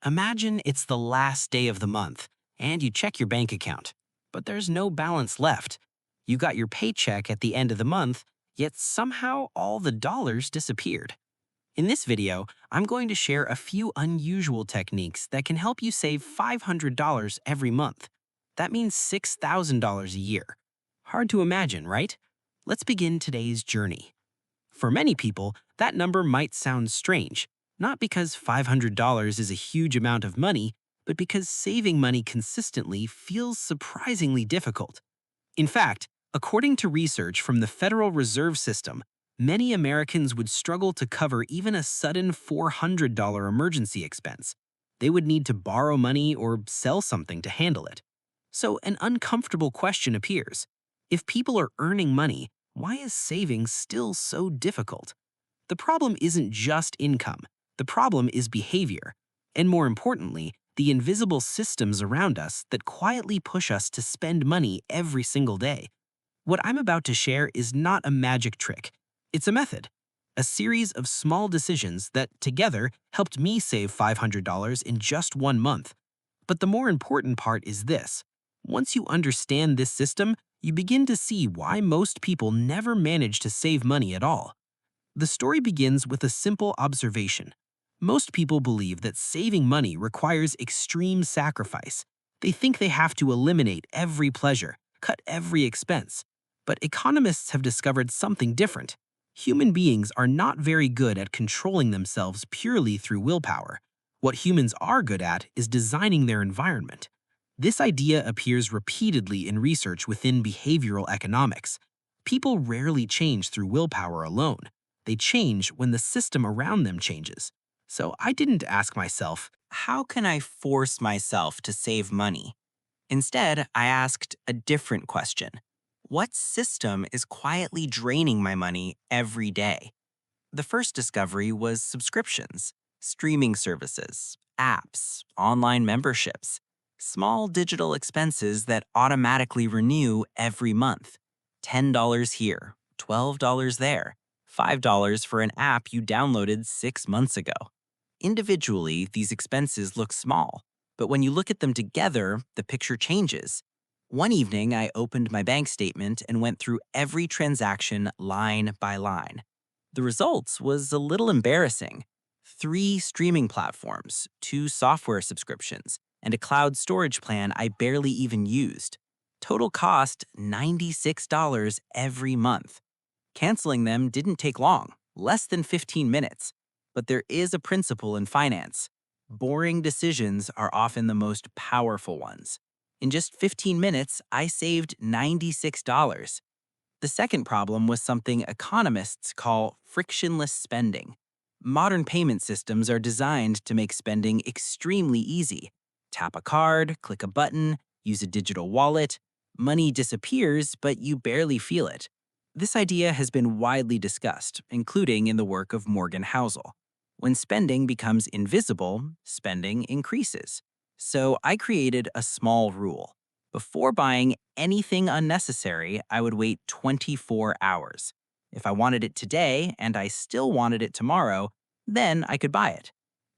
Imagine it's the last day of the month, and you check your bank account, but there's no balance left. You got your paycheck at the end of the month, yet somehow all the dollars disappeared. In this video, I'm going to share a few unusual techniques that can help you save $500 every month. That means $6,000 a year. Hard to imagine, right? Let's begin today's journey. For many people, that number might sound strange, not because $500 is a huge amount of money, but because saving money consistently feels surprisingly difficult. In fact, according to research from the Federal Reserve System, many Americans would struggle to cover even a sudden $400 emergency expense. They would need to borrow money or sell something to handle it. So an uncomfortable question appears. If people are earning money, why is saving still so difficult? The problem isn't just income. The problem is behavior. And more importantly, the invisible systems around us that quietly push us to spend money every single day. What I'm about to share is not a magic trick. It's a method. A series of small decisions that, together, helped me save $500 in just 1 month. But the more important part is this. Once you understand this system, you begin to see why most people never manage to save money at all. The story begins with a simple observation. Most people believe that saving money requires extreme sacrifice. They think they have to eliminate every pleasure, cut every expense. But economists have discovered something different. Human beings are not very good at controlling themselves purely through willpower. What humans are good at is designing their environment. This idea appears repeatedly in research within behavioral economics. People rarely change through willpower alone. They change when the system around them changes. So I didn't ask myself, how can I force myself to save money? Instead, I asked a different question. What system is quietly draining my money every day? The first discovery was subscriptions, streaming services, apps, online memberships, small digital expenses that automatically renew every month. $10 here, $12 there, $5 for an app you downloaded 6 months ago. Individually, these expenses look small, but when you look at them together, the picture changes. One evening, I opened my bank statement and went through every transaction line by line. The results was a little embarrassing. 3 streaming platforms, 2 software subscriptions, and a cloud storage plan I barely even used. Total cost $96 every month. Canceling them didn't take long, less than 15 minutes. But there is a principle in finance. Boring decisions are often the most powerful ones. In just 15 minutes, I saved $96. The second problem was something economists call frictionless spending. Modern payment systems are designed to make spending extremely easy. Tap a card, click a button, use a digital wallet. Money disappears, but you barely feel it. This idea has been widely discussed, including in the work of Morgan Housel. When spending becomes invisible, spending increases. So I created a small rule. Before buying anything unnecessary, I would wait 24 hours. If I wanted it today and I still wanted it tomorrow, then I could buy it.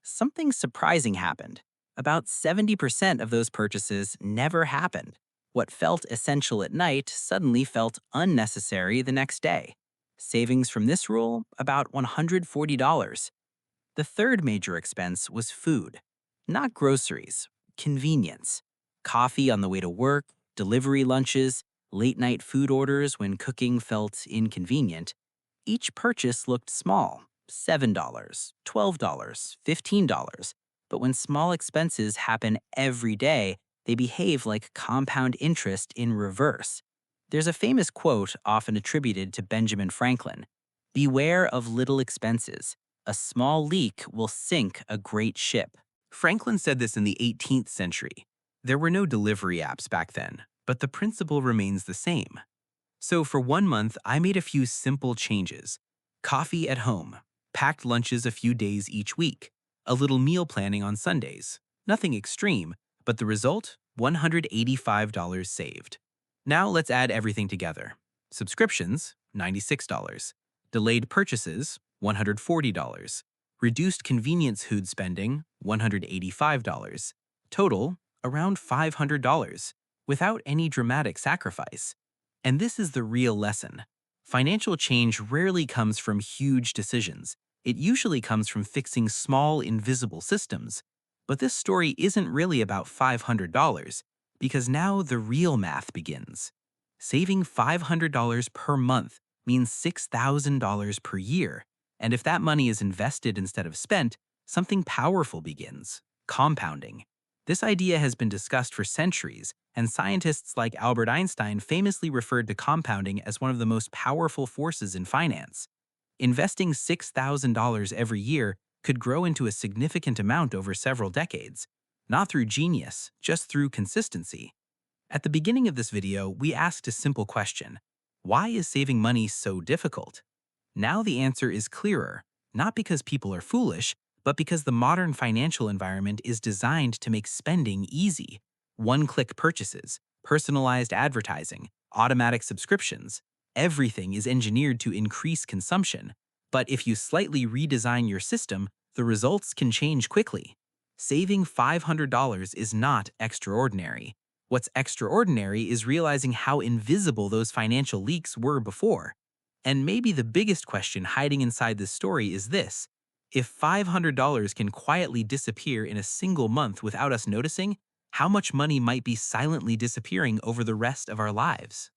Something surprising happened. About 70% of those purchases never happened. What felt essential at night suddenly felt unnecessary the next day. Savings from this rule, about $140. The third major expense was food. Not groceries, convenience. Coffee on the way to work, delivery lunches, late-night food orders when cooking felt inconvenient. Each purchase looked small, $7, $12, $15. But when small expenses happen every day, they behave like compound interest in reverse. There's a famous quote often attributed to Benjamin Franklin. Beware of little expenses. A small leak will sink a great ship. Franklin said this in the 18th century. There were no delivery apps back then, but the principle remains the same. So for 1 month, I made a few simple changes. Coffee at home, packed lunches a few days each week, a little meal planning on Sundays. Nothing extreme, but the result? $185 saved. Now let's add everything together. Subscriptions, $96. Delayed purchases, $140. Reduced convenience food spending, $185. Total, around $500, without any dramatic sacrifice. And this is the real lesson. Financial change rarely comes from huge decisions. It usually comes from fixing small, invisible systems. But this story isn't really about $500, because now the real math begins. Saving $500 per month means $6,000 per year. And if that money is invested instead of spent, something powerful begins: compounding. This idea has been discussed for centuries, and scientists like Albert Einstein famously referred to compounding as one of the most powerful forces in finance. Investing $6,000 every year could grow into a significant amount over several decades, not through genius, just through consistency. At the beginning of this video, we asked a simple question: why is saving money so difficult? Now the answer is clearer, not because people are foolish, but because the modern financial environment is designed to make spending easy. One-click purchases, personalized advertising, automatic subscriptions. Everything is engineered to increase consumption. But if you slightly redesign your system, the results can change quickly. Saving $500 is not extraordinary. What's extraordinary is realizing how invisible those financial leaks were before. And maybe the biggest question hiding inside this story is this: if $500 can quietly disappear in a single month without us noticing, how much money might be silently disappearing over the rest of our lives?